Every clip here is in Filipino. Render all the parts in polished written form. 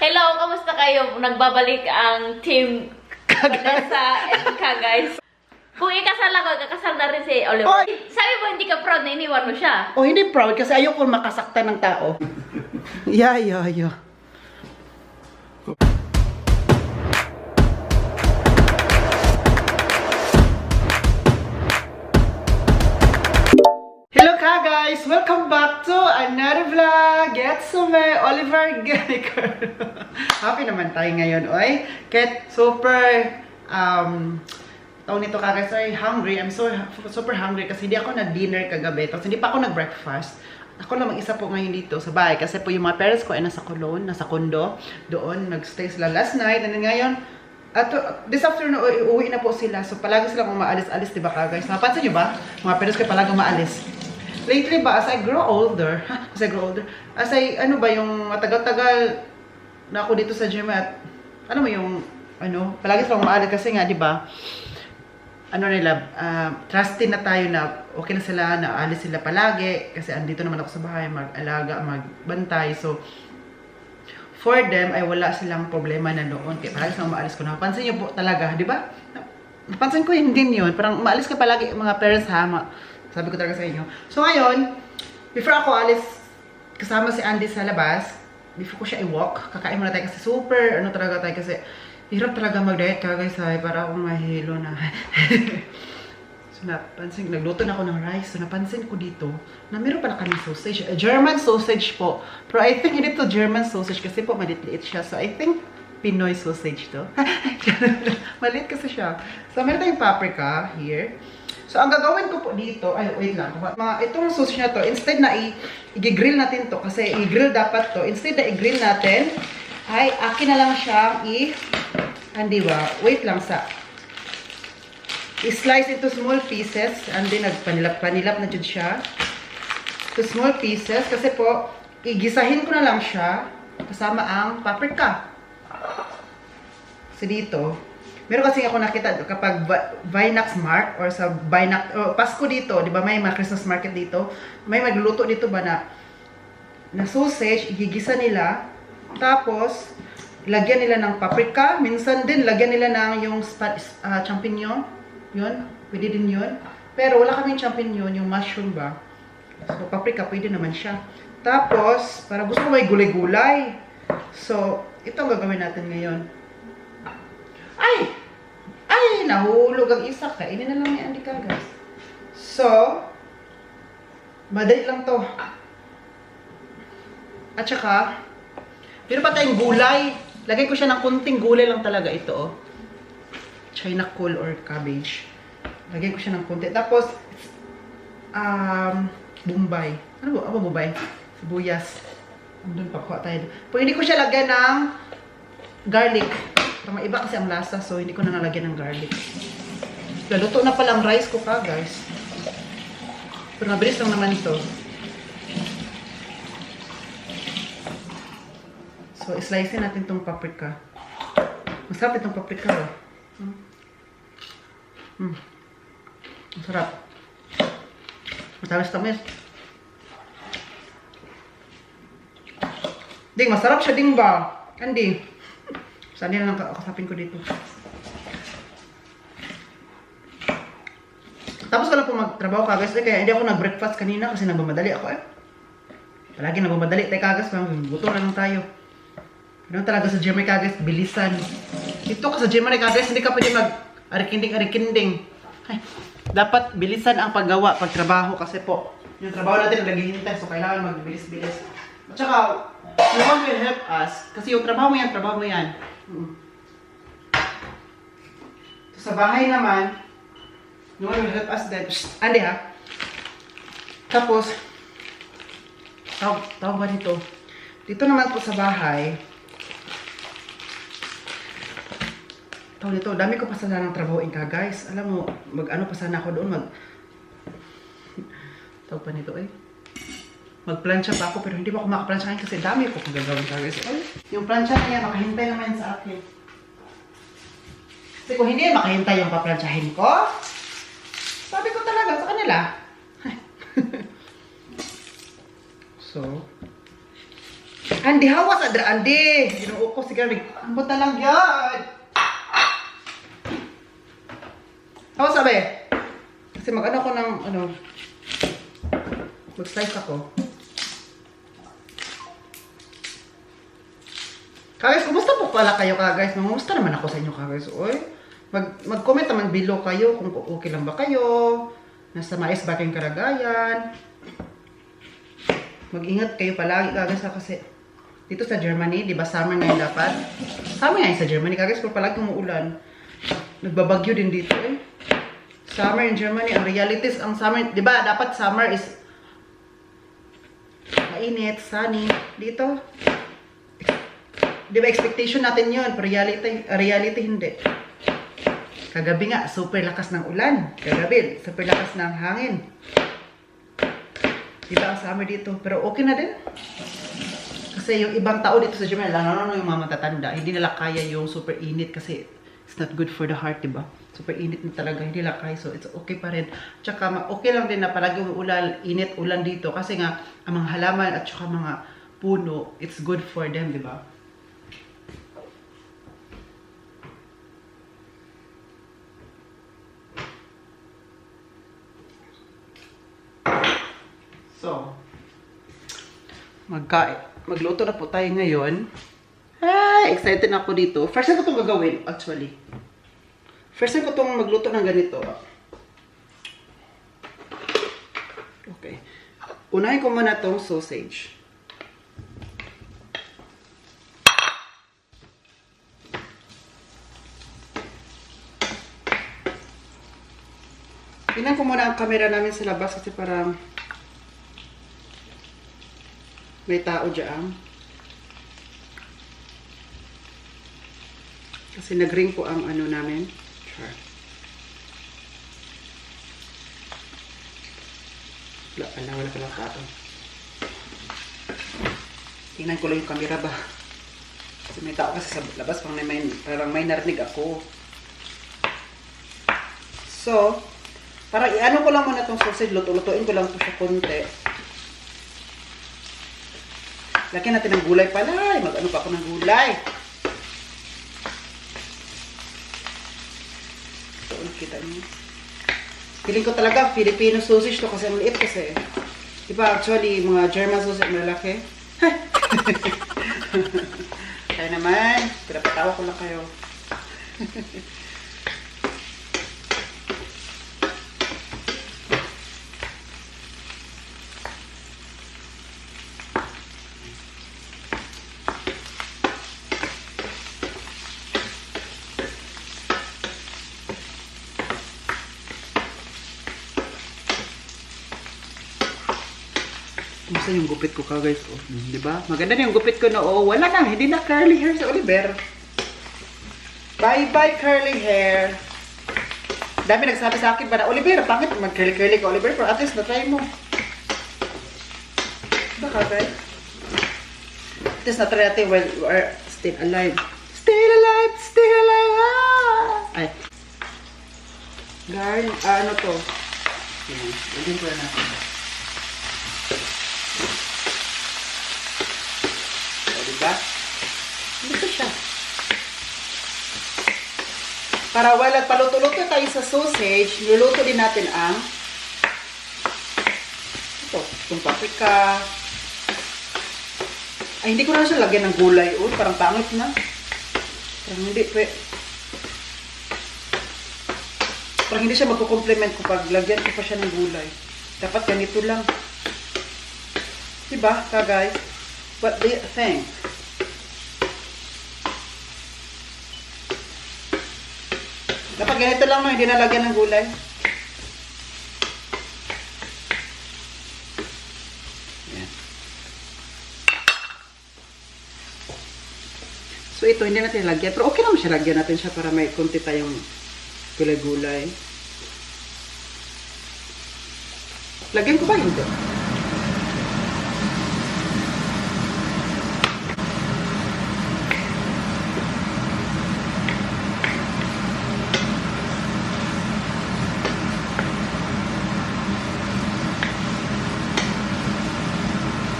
Hello, kamusta kayo? Nagbabalik ang team Vanessa and Kagays. Kung ikasal ako, kakasal na rin si Oliver. Oy! Sabi mo, hindi ka proud na iniwan mo siya. Oh, hindi proud kasi ayoko makasaktan ng tao. Yeah. Hello ka guys! Welcome back to another vlog! It's me, Oliver Ganiker. Happy naman tayo ngayon, oy. Kahit super, tawag nito ka guys, ay hungry. I'm so super hungry kasi hindi ako nag-dinner kagabi. Tapos hindi pa ako nag-breakfast. Ako lang mag-isa po ngayon dito sa bahay. Kasi po yung mga parents ko ay nasa Cologne, nasa condo. Doon, nag-stay sila last night. And then ngayon, this afternoon, uuwi na po sila. So palagi silang umaalis-alis, diba ka guys? Napansin nyo ba? Mga parents ko palagi umaalis. Lately ba, as I grow older, as I, ano ba, yung matagal-tagal na ako dito sa gym at, ano mo yung, palagi silang umaalis kasi nga, di ba, trusted na tayo na okay na sila, na alis sila palagi, kasi andito naman ako sa bahay, mag-alaga, magbantay, so, for them, ay wala silang problema na noon, kaya palagi silang umaalis ko. Napansin niyo po talaga, di ba? Napansin ko yun din yun, parang umaalis ka palagi, mga parents ha, sabi ko talaga sa inyo. So ngayon, before ako alis, kasama si Andy sa labas, before ko siya i-walk, kakain muna tayo kasi super, talaga tayo kasi, hirap talaga mag-diet ka guys ay para akong mahilo na. So napansin, nagluto na ako ng rice, so napansin ko dito, na meron pala kami sausage, German sausage po. Pero I think hindi to German sausage kasi po maliit-liit siya, so I think Pinoy sausage to. Maliit kasi siya. So meron tayong paprika here. So, ang gagawin ko po dito, ay, wait lang. Itong sausage na to, instead na i-grill natin to, kasi i-grill dapat to, instead na i-grill natin, ay, akin na lang siyang hindi ba, wait lang i-slice into small pieces, and then nagpanilap na dyan siya. To small pieces, kasi po, igisahin ko na lang siya, kasama ang paprika. Kasi dito, meron kasi ako nakita kapag Vinax Mart or sa Vinax Pasko dito, 'di ba? May mga Christmas market dito. May magluluto dito ba na sausage, igigisa nila. Tapos lagyan nila ng paprika, minsan din lagyan nila ng yung champignon. 'Yun, pwede din 'yun. Pero wala kaming champignon, yung mushroom ba. So paprika pwede naman siya. Tapos para gusto ko may gulay-gulay. So ito ang gagawin natin ngayon. Ay, nahulog ang isa. Kainin na lang ni Andy ka, guys. So, madali lang to. At saka, pero pa tayong gulay. Lagay ko siya ng kunting gulay lang talaga ito, oh. China coal or cabbage. Lagay ko siya ng kunti. Tapos, Bombay. Ano ba Bombay? Sibuyas. Andun pa, kuha tayo. Pwede ko siya lagyan ng garlic. Para maiba kasi ang lasa, so hindi ko na nalagyan ng garlic. Laluto na pala ang rice ko ka, guys. Pero mabilis lang naman ito. So, islice natin itong paprika. Masarap itong paprika, oh. Masarap. Matamis-tamis. Ding, masarap siya ding ba? Andy. Saan na lang kasapin ko dito. Tapos ko lang po magtrabaho kagas. Kaya hindi ako nag-breakfast kanina kasi nagmamadali ako Palagi nagmamadali tayo kagas. Buto na lang tayo. Ano talaga sa gym ay kagas, bilisan. Dito ka sa gym ay kagas, hindi ka pwede mag-arikinding. Dapat bilisan ang paggawa, pagtrabaho kasi po. Yung trabaho natin naghihintay, so kailangan magbilis-bilis. At saka, no one will help us. Kasi yung trabaho mo yan. So, sa bahay naman, no one will help us then. Andi ha. Tapos, tawag ba dito? Dito naman po sa bahay, tawag dito, dami ko pa sana ng trabahoin ka guys. Alam mo, mag-ano pa sana ako doon, tawag pa nito magplansya pa ako, pero hindi pa ako makaplansya ngayon kasi dami ko kung gagawin ka guys. Yung plansya na yan, makahintay naman sa akin. Kasi kung hindi makahintay yung paplansyahin ko, sabi ko talaga sa kanila. So, Andi, hawas, Adra, Andi. Ginoo ko, sige, ambot na lang yan. Hawas, abe. Kasi mag-ano ko ng, mag-slice ako. Guys, kumusta po pala kayo guys? Kumusta naman ako sa inyo guys? Oy, mag-comment naman below kayo kung okay lang ba kayo. Nasa mais ba kayong karagayan? Mag-ingat kayo palagi guys kasi dito sa Germany, di ba summer ngayon dapat? Summer ngayon sa Germany guys, pero palagi umuulan. Nagbabagyo din dito eh. Summer in Germany, ang realities, ang summer, di ba dapat summer is mainit, sunny. Dito, di ba expectation natin yun, pero reality hindi. Kagabi nga, super lakas ng ulan. Kagabi, super lakas ng hangin. Di ba ang summer dito? Pero okay na din. Kasi yung ibang tao dito sa Germany, lalo yung mga matatanda, hindi nila kaya yung super init kasi it's not good for the heart, di ba? Super init na talaga, hindi nila kaya. So, it's okay pa rin. Tsaka, okay lang din na palagi umuulan, init, ulan dito. Kasi nga, ang mga halaman at tsaka mga puno, it's good for them, di ba? So, magluto na po tayo ngayon. Ay, excited na ako dito. First time ko itong gagawin, actually. First time ko itong magluto ng ganito. Okay. Unahin ko muna itong sausage. Tingnan ko muna ang camera namin sa labas kasi parang may tao dyan. Kasi nag-ring po ang ano namin. Char. Wala pala tao. Tingnan ko lang yung camera ba. Kasi may tao kasi sa labas parang may narinig ako. So, para i-ano ko lang muna itong sausage. Luto-lutuin ko lang ito sa konti. Lagyan natin ng gulay pala. Mag-ano pa ako ng gulay. So, kita niyo. Feeling ko talaga Filipino sausage to kasi maliit kasi. Diba actually mga German sausage malaki? Kaya naman, pinapatawa ko lang kayo. Kumusta yung gupit ko ka guys? Oh, di ba? Maganda na yung gupit ko na oh. Wala na, hindi na curly hair sa Oliver. Bye-bye curly hair. Dami nagsabi sa akin ba na Oliver, pangit mag-curly-curly ka Oliver, pero at least na-try mo. Diba ka guys? At least na-try natin while you are still alive. Still alive! Still alive! Ah! Ay. Guard, ano to? Yan, lagyan ko na natin. Diba? Dito siya. Para while paluto-luto tayo sa sausage, niluluto din natin ang itong paprika. Ay, hindi ko na siya lagyan ng gulay. Oh, parang pangit na. Parang hindi parang hindi siya magkukomplement kapag lagyan ko pa siya ng gulay. Dapat ganito lang. Diba, ka guys? What do you think? Dapat ganito lang, no? Hindi nalagyan ng gulay. Yan. So ito, hindi natin lagyan. Pero okay naman siya, lagyan natin siya para may konti tayong gulay-gulay. Lagyan ko ba hindi?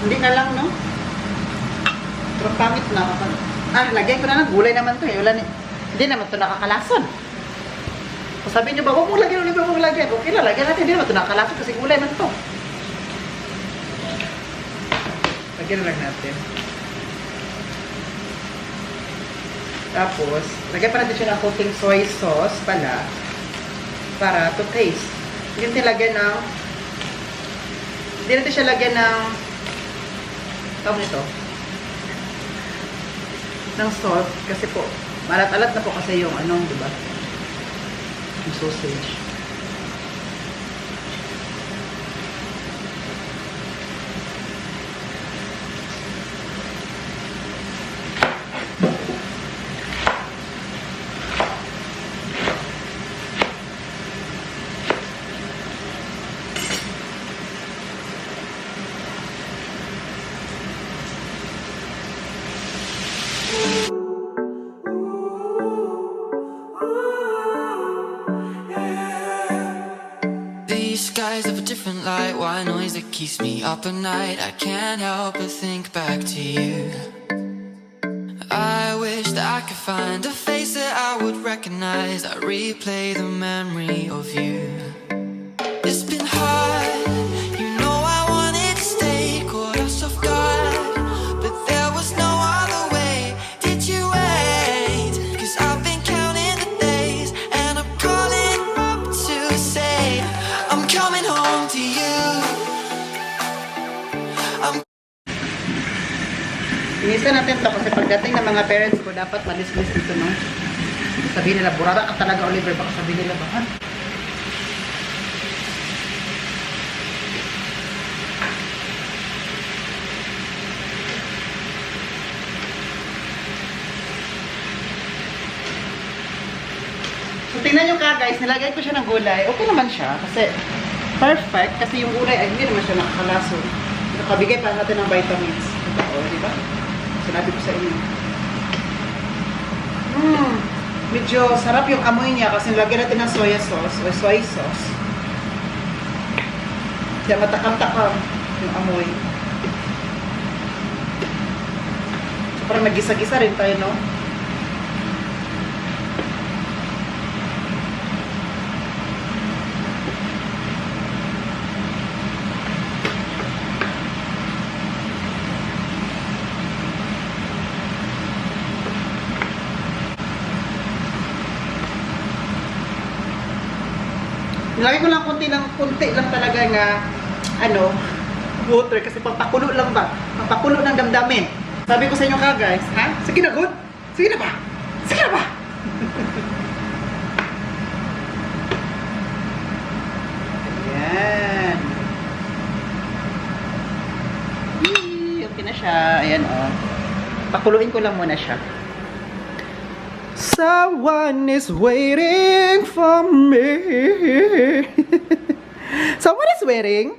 Hindi na lang, no? pangit na. Lagyan ko na ng gulay naman to eh. Wala hindi naman to nakakalason. Kung sabi nyo ba, huwag mong lagyan, huwag mong lagyan. Okay lang, lagyan natin. Hindi naman to nakakalason kasi gulay man to. Lagyan na lang natin. Tapos, lagyan pa natin siya ng coating soy sauce pala para to taste. Hindi natin lagyan ng tawag nito ng salt kasi po malat-alat na po kasi yung anong, diba? Yung sausage. These skies have a different light, white noise that keeps me up at night. I can't help but think back to you. I wish that I could find a face that I would recognize. I replay the memory of you. It's been hard, you know I wanted to stay, caught us off guard, but there was no other way. Did you wait? 'Cause I've been counting the days, and I'm calling up to say I'm coming home to you. Inisa natin to kasi pagdating ng mga parents ko, dapat malis-lis dito, no? Sabihin nila, burara ka talaga, Oliver. Baka sabihin nila, ba? So, tingnan nyo ka, guys. Nilagay ko siya ng gulay. Okay naman siya kasi perfect. Kasi yung gulay ay hindi naman siya nakakalaso. Nakabigay pa natin ng vitamins. Ito, di ba? Sinabi ko sa inyo. Medyo sarap yung amoy niya kasi nilagyan natin ng soya sauce o soy sauce. Kaya matakam-takam yung amoy. So, parang nagisa-gisa rin tayo, no? Nilagay ko lang konti lang talaga nga water kasi pampakulo lang ba? Pampakulo ng damdamin. Sabi ko sa inyo ka, guys, ha? Sige na, good? Sige na ba? Sige na ba? Ayan. Okay na siya. Ayan, oh. Pakuluin ko lang muna siya. Someone is waiting for me. Someone is waiting.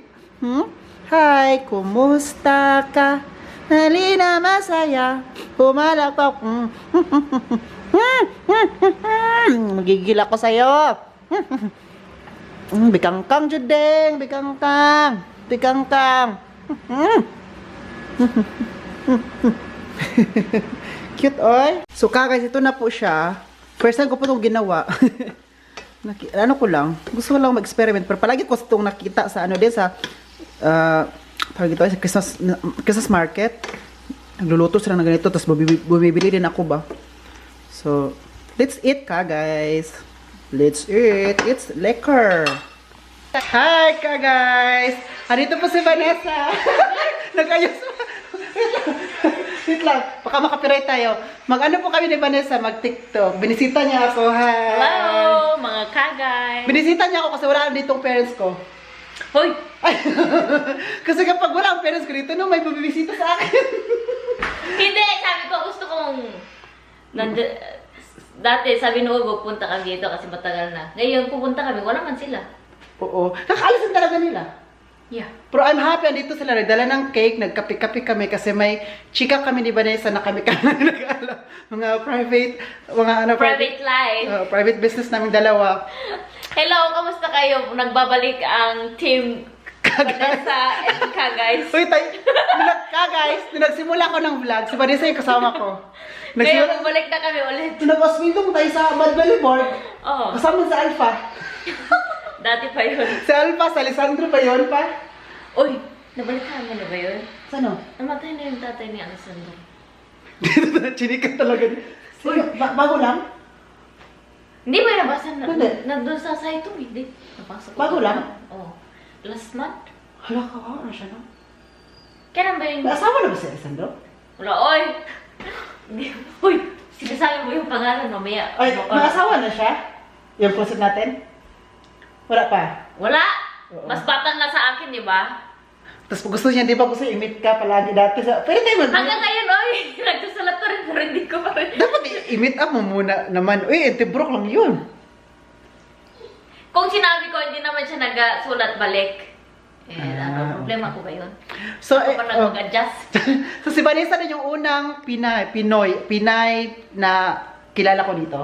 Hi, kumusta ka? Halina masaya. Pumalakpak. Magigil ako sa'yo. Bikangkang, Judeng. Bikangkang. Bikangkang. Cute, oy. So, guys, ito na po siya. First time ko po itong ginawa. Ano ko lang, gusto ko lang mag-experiment. Pero palagi ko itong nakita sa din sa sa Christmas market. Nagluluto sila ng ganito, tapos bumibili din ako ba. So, let's eat ka, guys. Let's eat. It's liquor. Hi ka, guys. Andito po si Vanessa. Nag-ayos pa. Wait lang, baka makapiright tayo. Mag-ano po kami ni Vanessa, mag-TikTok. Binisita niya ako, hi. Hello, mga kagay. Binisita niya ako kasi wala ditong parents ko. Hoy! Kasi kapag wala ang parents ko dito, no, may bibisita sa akin. Hindi, sabi ko gusto kong... Dati, sabi ni Hugo, punta kami dito kasi matagal na. Ngayon, pupunta kami, wala man sila. Oo. Nakakaalisin talaga nila. Yeah. Pero I'm happy, andito sila, nagdala ng cake, nagkape-kape kami kasi may chika kami ni Vanessa na kami mga Private life. Private business namin dalawa. Hello, kamusta kayo? Nagbabalik ang team Vanessa and Ka, guys. Uy, guys, nung nagsimula ko ng vlog, si Vanessa yung kasama ko. Ngayon, bumalik na kami ulit. Nung nag-oswindong tayo sa Madvalley Board, Oo. kasama sa Alpha. Dati pa yun. Si Alpha, sa Alessandro pa yun pa. Uy, nabalitaan mo na ba yun? Sano? Namatay na yung tatay ni Alessandro. Chinikan talaga. Bago lang? Hindi mo yung nabasa na, Hindi. nandun sa site hindi. Napasok ko. Bago lang? Oo. Last month? Hala ka, ano siya no? Kailan ba yung... May asawa na ba si Alessandro? Wala, oy! Uy! Sinasabi mo yung pangalan, mamaya. Ay, Ano ka? may asawa na siya? Yung pusit natin? Wala pa. Wala! Oo. Mas bata nga sa akin, di ba? Tapos gusto niya, di ba gusto imit ka palagi dati sa... Pwede tayo Hanggang ngayon, oy! Nagsusulat ko rin, pero hindi ko pa rin. Dapat imit up mo muna naman. Uy, Tibrok lang yun. Kung sinabi ko, hindi naman siya nagsulat balik. Ano, problema ko ba yun? So, Ako pa nag-adjust. so si Vanessa na yung unang Pinay na kilala ko dito.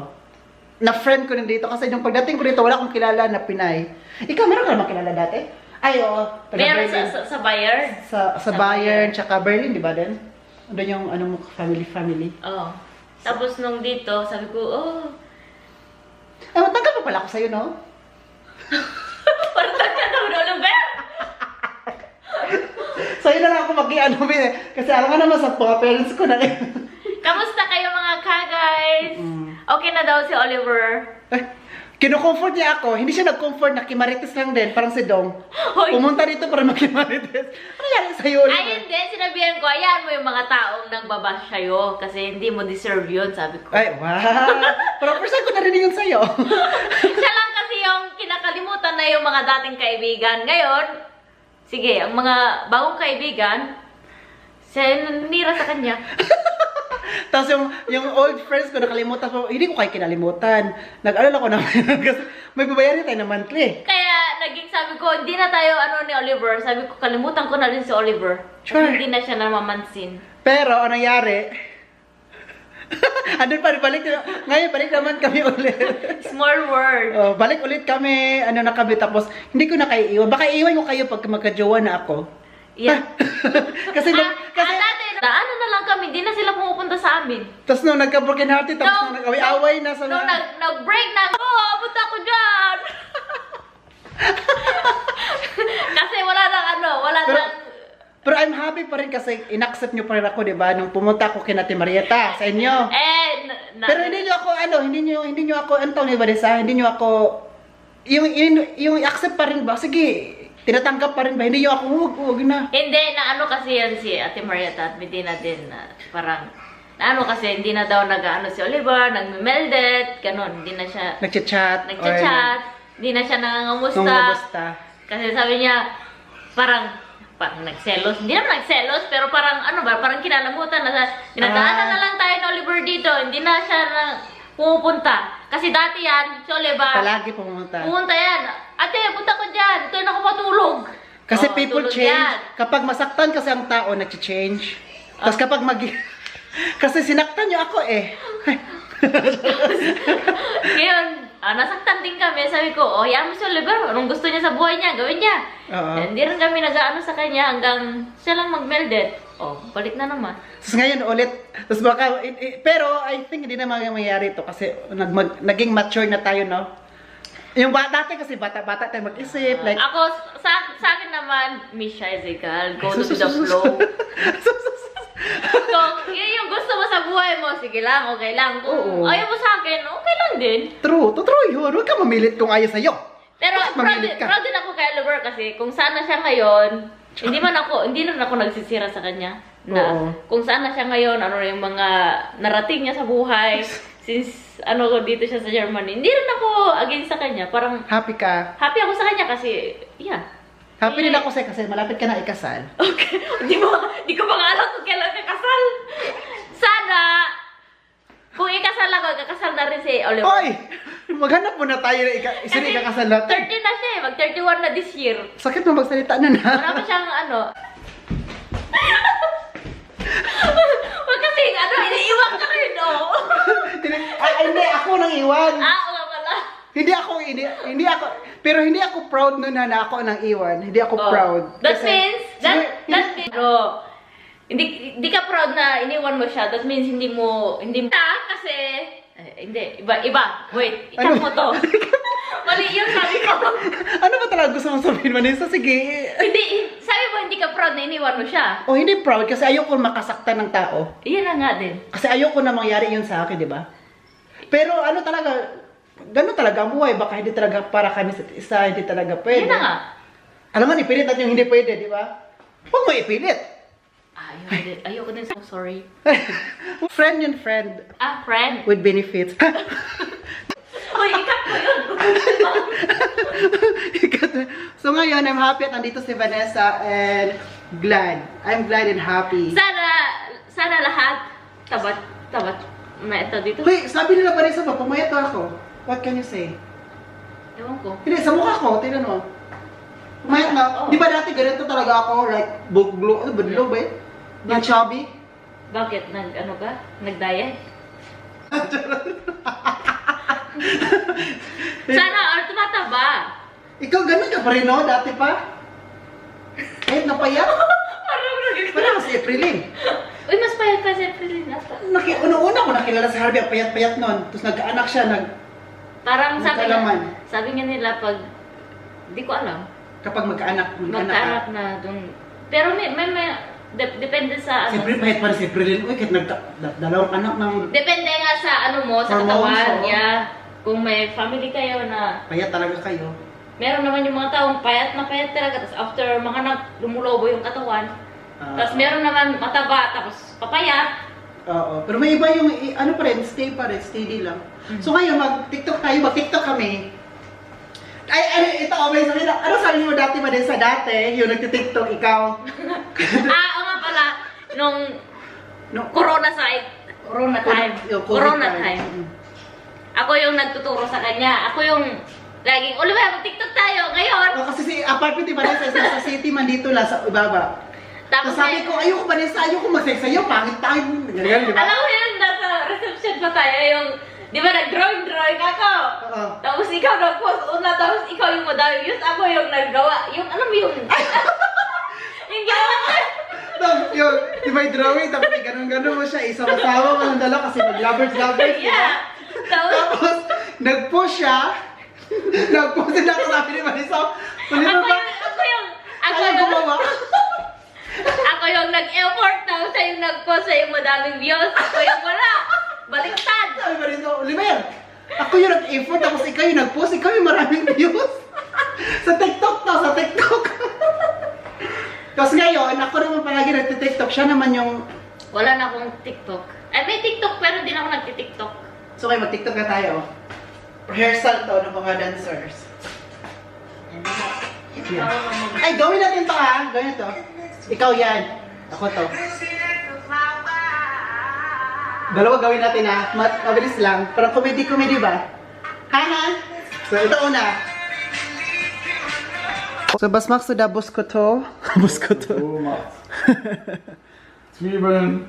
Na friend ko rin dito. Kasi yung pagdating ko dito, wala akong kilala na Pinay. Ikaw, meron ka naman kilala dati? Ay, oo. Meron Berlin. sa Bayern. Sa Bayern, tsaka Berlin, di ba din? Doon yung ano mo, family. Oo. Tapos nung dito, sabi ko, oh, Ay, matagal pa pala ako sa'yo, no? parang ka daw na ba? Sa'yo na lang ako mag-i-ano, kasi alam nga naman sa mga parents ko na rin. Kamusta kayo mga ka-guys? Okay na daw si Oliver. Kino-comfort niya ako. Hindi siya nag-comfort, nakimarites lang din, parang si Dong. Hoy. Pumunta dito para makimarites. Ano yan sa'yo? Ay, hindi. Sinabihan ko, ayan mo yung mga taong nagbabash sa'yo kasi hindi mo deserve yun, sabi ko. Ay, wow. Pero first time ko narinig yun sa'yo. Siya lang kasi yung kinakalimutan na yung mga dating kaibigan. Ngayon, sige, ang mga bagong kaibigan, siya yung nanira sa kanya. Tapos yung old friends ko nakalimutan ko, hindi ko kayo kinalimutan. Nag-alala ko naman kasi may babayaran tayo na monthly. Kaya naging sabi ko, hindi na tayo ano ni Oliver. Sabi ko, kalimutan ko na rin si Oliver. Sure. Kasi hindi na siya namamansin. Pero, ang nangyari, andun pa, ngayon balik naman kami ulit. Small world. Oh, balik ulit kami, ano na kami, tapos hindi ko na kayo iwan. Baka iwan ko kayo pag magka-jowa na ako. Yeah. kasi, kasi, dati, ano na lang kami, di na sila pumupunta sa amin. tapos nung nagka-broken hearted, tapos nung nag-away-away na sa Nung nag-break na, punta ko dyan! Kasi wala nang wala nang... Pero I'm happy pa rin kasi inaccept nyo pa rin ako, di ba? Nung pumunta ako kina Ate Marieta sa inyo. Pero hindi nyo ako, hindi nyo ako, anong ni Vanessa, hindi nyo ako, yung accept pa rin ba? Sige, tinatanggap pa rin ba? Hindi nyo ako, huwag na. Hindi, na kasi yan si Ate Marieta at Medina din na parang, na kasi hindi na daw si Oliver, nag-melded, ganun, hindi na siya Nagchat-chat. hindi na siya nangangamusta. Nangangamusta. Kasi sabi niya, parang nagselos. Hindi naman nagselos, pero parang parang kinalamutan na dinadaanan na lang tayo ni Oliver dito. Hindi na siya pumupunta. Kasi dati yan, si Oliver, Palagi pumunta. pumunta yan. Ate, punta ko dyan. Ito na ako matulog. Kasi Oh, people tulog change. yan. Kapag masaktan kasi ang tao, nag-change. Tapos kapag kasi sinaktan nyo ako eh. Ngayon, nasaktan din kami. Sabi ko, hayaan mo si Oliver. Anong gusto niya sa buhay niya, gawin niya. Oo. Hindi rin kami sa kanya hanggang siya lang mag-melded. Balik na naman. Tapos ngayon ulit, tapos baka, pero I think hindi na mangyayari ito kasi naging mature na tayo, no? Yung dati kasi bata-bata tayo mag-isip, like... Ako, sa akin naman, Misha Ezekiel, go to the flow. Kung yun yung gusto mo sa buhay mo, sige lang, okay lang. Kung Oo. ayaw mo sa akin, okay lang din. True yun. Huwag ka mamilit kung ayaw sa'yo. Pero Bakit proud mamilit ka? din ako kay Oliver kasi kung sana siya ngayon, hindi naman ako nagsisira sa kanya. Na Oo. kung saan na siya ngayon, ano yung mga narating niya sa buhay, since dito siya sa Germany, hindi rin ako against sa kanya. Parang Happy ka. happy ako sa kanya kasi, yeah. Happy din ako sa'yo kasi malapit ka na ikasal. Okay. Di ko pa nga alam kung kailan kakasal. Sana, kung ikasal ako, kakasal na rin si Oliver. Oy! Maghanap muna tayo na ikasal natin. 30 na siya eh. Mag-31 na this year. Sakit mo magsalita na na. Wala pa siyang Wag kasi, iniiwan ka rin, oh. Hindi, ako nang iwan. Oo nga pala. Hindi ako, Pero hindi ako proud nun na ako nang iwan. Hindi ako Oh. proud. That Kasi- means, pero, hindi ka proud na iniwan mo siya. That means hindi mo kasi, hindi, iba. Wait, Ano? ikat mo to. Mali yung sabi ko. Ano ba talaga gusto mong sabihin, Vanessa? Sige. Hindi, sabi mo hindi ka proud na iniwan mo siya. Oh, hindi proud kasi ayoko makasaktan ng tao. Iyan na nga din. Kasi ayoko na mangyari yun sa akin, di ba? Pero ano talaga, gano'n talaga ang buhay. Baka hindi talaga para kami sa isa, hindi talaga pwede. Iyan na nga. Alam mo, ipilit natin yung hindi pwede, di ba? Huwag mo ipilit. Ayoko din. So sorry. Friend yun, friend. Friend. With benefits. Uy, ikat mo yun. So ngayon, I'm happy at nandito si Vanessa and glad. I'm glad and happy. Sana lahat tabat, may ito dito. Hoy, sabi nila Vanessa ba, pumayat ako. What can you say? Ewan ko. Hindi, sa mukha ko, tingnan mo. Pumayat na. Oh. Di ba dati ganito talaga ako, like, buglo, ano, budlo ba eh? Yung chubby? Bakit? Ano ka? Nag-diet? Sana all tumataba. Ikaw ganun ka pa rin, no? Dati pa? Kahit napayat? Parang si Aprilin. Uy, mas payat pa si April nasa. Una-una ko nakilala si Harvey, ang payat-payat nun. Tapos nagkaanak siya, Parang Magkalaman. sabi nga nila pag, di ko alam, kapag magkaanak ka. magkaanak na dun. Pero may depende sa ano. Siyempre, pahit pa rin si Aprilin. Uy, kahit dalawang anak ng Depende nga sa ano mo, sa Hormones, katawan. oo. Yeah. Kung may family kayo na payat talaga kayo. meron naman yung mga taong payat na payat talaga. Tapos after mga lumulobo yung katawan. Tapos meron naman mataba, tapos papayat. Oo. Pero may iba yung, ano pa rin, steady lang. So ngayon, mag-TikTok tayo, mag-TikTok kami. Ito, may sabihin na, ano sabi mo dati, Vanessa, dati, yung nagtitiktok, ikaw? Oo nga pala, nung No, corona time. yung COVID Corona time. time. Ako yung nagtuturo sa kanya. Ako yung laging, Oliver, mag-TikTok tayo ngayon. Oh, kasi si apartment ni Vanessa, sa city man dito lang, sa ibaba. Tapos Sabi ko, ayoko Vanessa, ayoko magsasayaw, pangit tayo. Ganyan, di ba? alam mo yun, nasa reception pa tayo, yung, di ba nag-drawing ako? Oo. Tapos ikaw nag-post una, tapos ikaw yung madami views, ako yung naggawa, yung, alam mo yung, yung ginawa ko. Tapos yun, di ba yung drawing, tapos may ganun-ganun mo siya, isama-sama mo ng dalawa kasi mag-lovers, Yeah. Tapos, Tapos, nag-post siya. Nag-post din ako sabi ni Vanessa. ako yung nag-effort, tapos siya yung nag-post, siya yung madaming views, ako yung wala. Baliktad. Sabi ni Vanessa, Oliver, ako yung nag-effort, tapos ikaw yung nag-post, ikaw yung maraming views. Sa TikTok to, sa TikTok. Tapos ngayon, ako naman palagi nagtitiktok, siya naman yung... Wala na akong TikTok. Ay, may TikTok, pero di na ako nagti-TikTok. So kayo, mag-TikTok na tayo. Rehearsal to ng mga dancers. Yeah. Ay, gawin natin to ha. Gawin to. Ikaw yan. Ako to. Dalawa gawin natin ha. Mabilis lang. Parang comedy ba? Ha? So, ito una. So, basmak sudah bus ko to. Bus ko to. So macht's. Zwiebeln,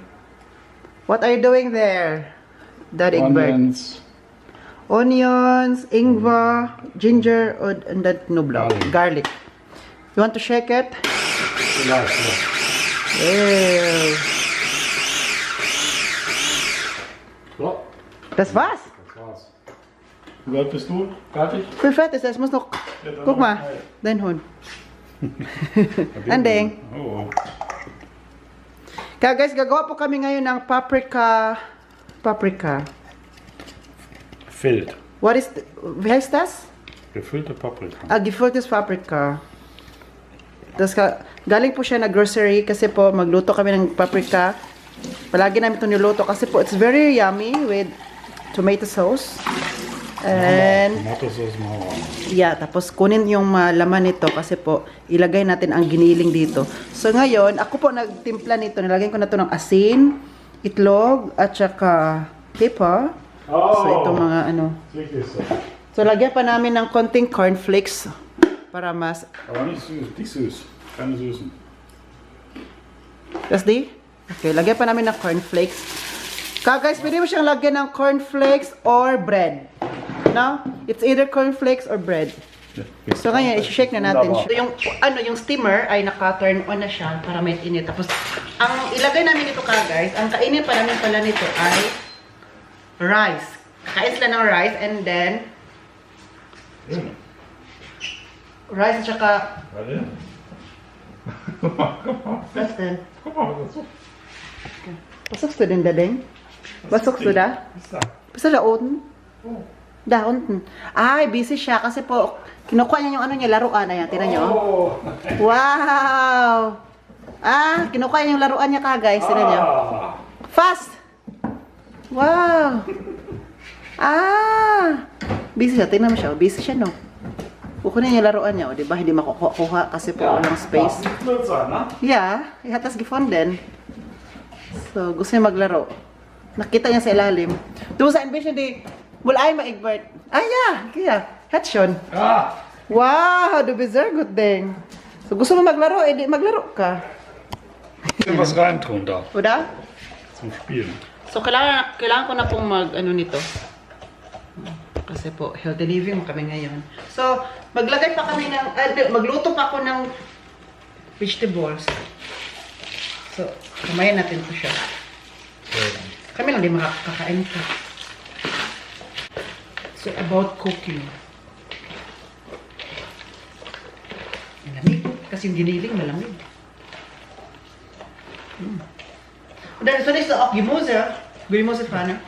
What are you doing there? Daddy Egbert. Onions, Onions, ingwer, ginger, and that knoblauch. Garlic. You want to shake it? vielleicht. Ja. Ew. So, Das war's. das war's. Wie weit bist du? Fertig? Ich bin fertig, es muss noch... Ja, dann Guck noch mal, ein dein Hund. Teil. Andeng. Oh. Kaya guys, gagawa po kami ngayon ng paprika. Füllt. What is... Wie heißt das? Gefüllte Paprika. Gefülltes paprika. Tapos galing po siya na grocery kasi po magluto kami ng paprika. Palagi namin ito niluto kasi po it's very yummy with tomato sauce. And Tomato Sauce Mauer. yeah, tapos kunin yung laman nito kasi po ilagay natin ang giniling dito. So ngayon, ako po nagtimpla nito. Nilagyan ko na to ng asin, itlog, at saka pepper. So itong mga ano. Richtig so. So lagyan pa namin ng konting cornflakes para mas... Aber nicht süß, nicht süß. Keine süßen. Tas di? Okay, lagyan pa namin ng cornflakes. Guys, pwede mo siyang lagyan ng cornflakes or bread. No? It's either cornflakes or bread. So ngayon, i-shake na natin siya. Yung, yung steamer ay naka-turn on na siya para may init. Tapos, ang ilagay namin dito guys, ang kainin pa namin pala nito ay rice. Kakain sila ng rice and then rice at saka that's then. Pasok sa din dadeng? Pasok sa da? Pasok sa unten? Da, unten. Ay, busy siya kasi po kinukuha niya yung ano niya, laruan. Ayan, tinan niyo. Wow! Ah, kinukuha niya yung laruan niya guys. Tinan niyo. Fast! Wow! Ah! Busy siya. Tingnan mo siya. Busy siya, no? Kukunin niya yung laruan niya. O, diba? Hindi makukuha kasi po walang space. Yeah. Ihatas gefunden. So, gusto niya maglaro. Nakita niya sa ilalim. Doon sa ambition di, wala ay maigbert. Ah, yeah. Kaya. Hatchon. Wow! Du bist sehr gut, Ding. So, gusto mo maglaro? Eh, di maglaro ka. Was reintun da. Oder? Zum Spielen. So, kailangan ko na pong nito. Kasi po, healthy living mo kami ngayon. So, maglagay pa kami ng, magluto pa ako ng vegetables. So, kamayan natin ito siya. Kami lang di makakakain ito. So, about cooking. Malamig. Kasi yung giniling malamig. Und dann soll ich so auch Gemüsepfanne.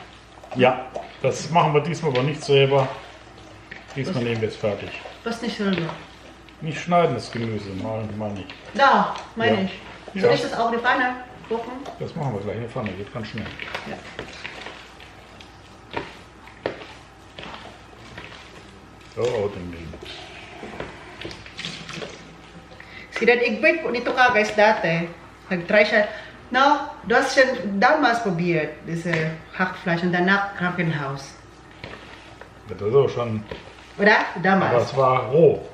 Ja, das machen wir diesmal aber nicht selber. Diesmal nehmen wir es fertig. Was nicht selber. Nicht schneiden das Gemüse, mal nicht. Da, meine Ja. ich. Soll Ja. ich das auch in die Pfanne kochen? Das machen wir gleich in der Pfanne, geht ganz schnell. Ja. Oh, ding, ding. Si Dad Egbert po nito guys dati, nag-try siya. No, du hast schon damals probiert, diese Hackfleisch und danach Krankenhaus. Das ist auch schon, Oder? aber Damals. es war roh.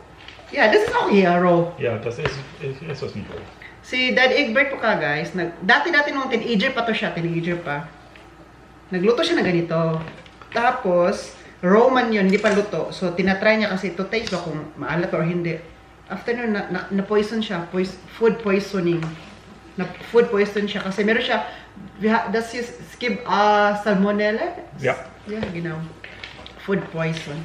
Ja, das ist auch hier roh. Ja, das ist das nicht roh. Si Dad Egbert po guys, dati-dati nung teenager pa to siya, teenager pa. Nagluto siya ng ganito. Tapos, Roman yun, hindi pa luto. So, tinatry niya kasi ito taste ba kung maalat or hindi. After nun, na-poison siya, food poisoning. Na-food poison siya kasi meron siya, das ist, es gibt Salmonella? Ja. Ja, genau. Food poison.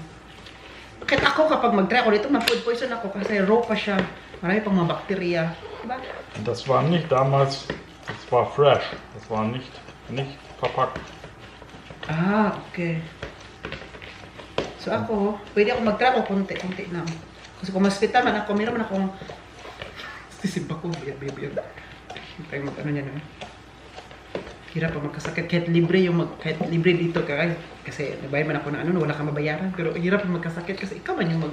Kahit ako kapag mag-try ako dito, na-food poison ako kasi raw pa siya. Marami pang mga bakterya. Diba? Und das war nicht damals, das war fresh. Das war nicht verpackt. Ah, okay. So ako, pwede ako mag-try ako konti-konti lang. Kasi kung hospital man ako, meron man akong sisimba ko, baby. Tayo mag-ano niya no? Hirap pa magkasakit. Kahit libre kahit libre dito kasi nabayad man ako ng ano, wala kang mabayaran. Pero hirap pa magkasakit kasi ikaw man yung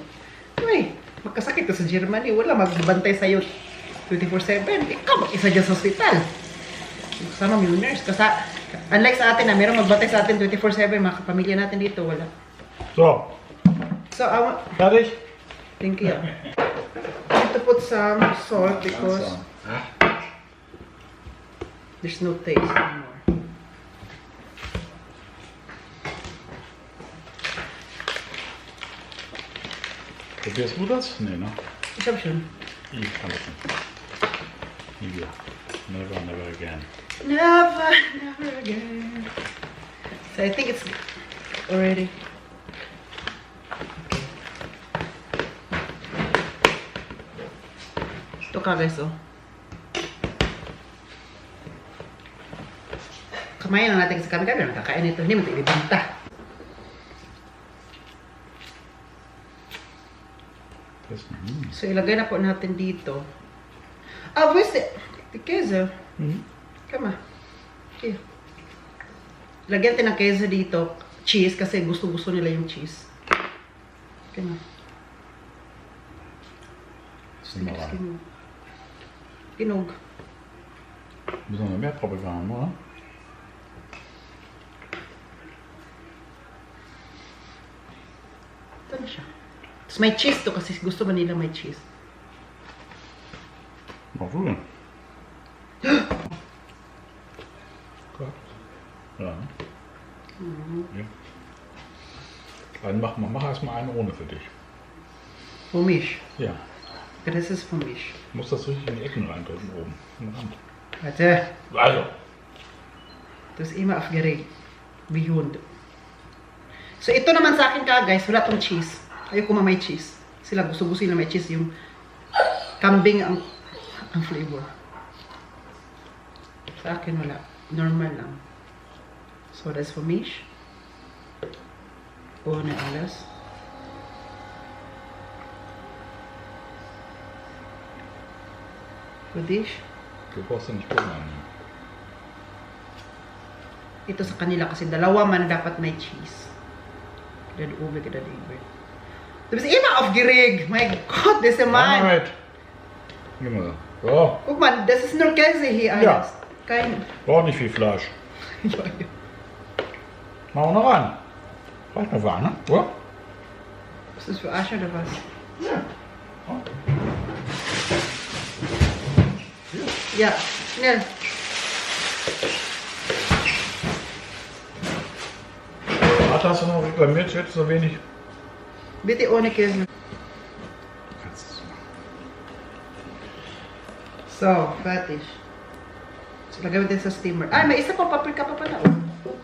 magkasakit ka sa Germany, wala magbantay sa'yo 24/7. Ikaw mag-isa dyan sa hospital. Kasama mo yung nurse. Kasi unlike sa atin na meron magbantay sa atin 24/7, mga kapamilya natin dito, wala. So, So, fertig? thank you. I need to put some salt because there's no taste anymore. Probierst du das? Nee, ne? Ich hab schon. Ich kann das nicht. Nie wieder. Never, never again. Never again. So I think it's already. Ito guys, oh. Kamayan lang natin sa kami nakakain ito. Hindi mo ito ibibanta. So ilagay na po natin dito. Ah, where's the queso? Come on. Here. Lagyan natin ng queso dito. Cheese, kasi gusto-gusto nila yung cheese. Come on. Ginog. Müssen wir mehr Paprika haben, oder? Ito na siya. Tapos may cheese to kasi gusto man nila may cheese. Mal rühren. Ja. Ja. Dann mach erstmal eine ohne für dich. Für mich. Ja. Das ist für mich. Muss das richtig in die Ecken reindrücken oben. Am Rand. Warte, Also. du bist immer aufgeregt. Wie Hund. So, ito naman sa akin ka, guys. Wala tong cheese. Ayoko may cheese. Sila gusto-gusto na may cheese. Yung kambing ang flavor. Sa akin wala. Normal lang. So, that's for me. Ohne alles. Für dich. Du brauchst ja nicht gucken annehmen. Ito sa kanila kasi dalawa man dapat may cheese. Kada ube, kada libre. Du bist immer aufgeregt. My God, das ist Mann. Alright. Gib mal. So. Guck mal, das ist nur Käse hier Ja. alles. Kein... Braucht nicht viel Fleisch. Ja, ja. Machen wir noch ran. Reicht noch warm, ne? Oder? Ist das für Asche oder was? Ja, schnell. Warte, hast du noch reklamiert? Jetzt so wenig. Bitte ohne Käse. Kannst du machen. So, fertig. So, lagay natin sa steamer. Ay, may isa pang paprika pa pala. Oh.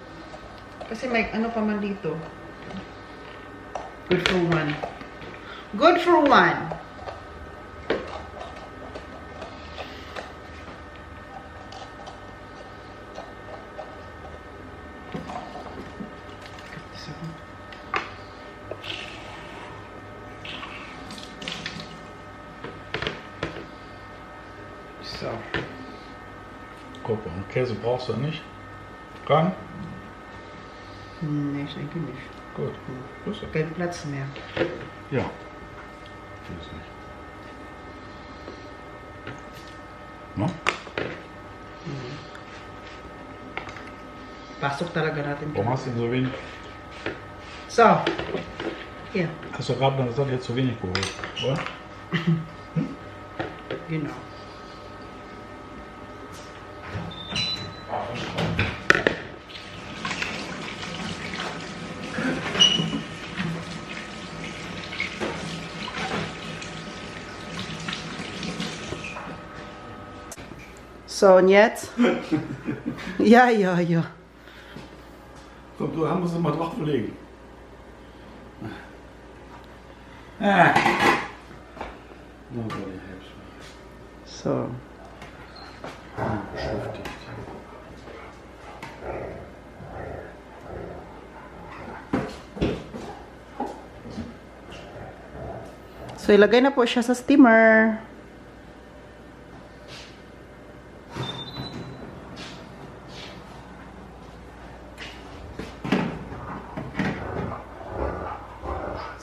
Kasi may ano pa man dito. Good for one. Good for one. So. Guck mal, Käse brauchst du nicht. Ran. Nee, ich denke nicht. Gut. Grüße. Kein Platz mehr. Ja. Vieles nicht. No? Pasok talaga natin. Warum hast du denn so wenig? So. Hier. Hast du gerade gesagt, jetzt zu wenig geholt, oder? Genau. So, und jetzt? Ja. Komm, du musst es mal drauflegen. Nobody helps me. So. Beschäftigt. So, ilagay na po siya sa steamer.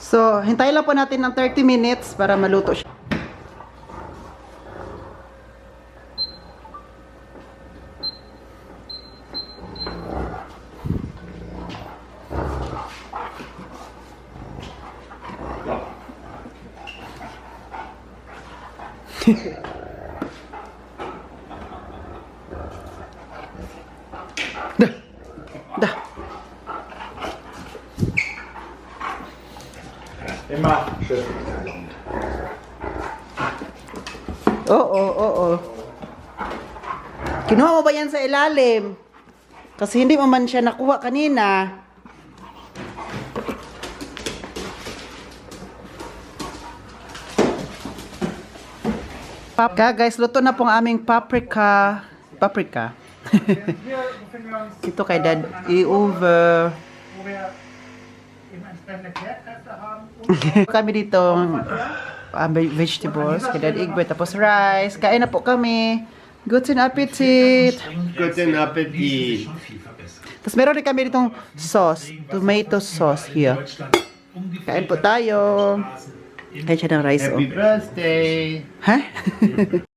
So, hintayin lang po natin ng 30 minutes para maluto siya. Dah. Immer schön. Oo. Kinuha mo ba yan sa ilalim? Kasi hindi mo man siya nakuha kanina. Guys, luto na pong aming paprika. Ito kay Dad. I-over. Kami dito vegetables, kay Dad Egbert, tapos rice. Kain na po kami. Guten Appetit! Guten Appetit. Tapos meron din kami ditong sauce, tomato sauce here. Kain po tayo. Kain siya ng rice. Happy birthday. Ha?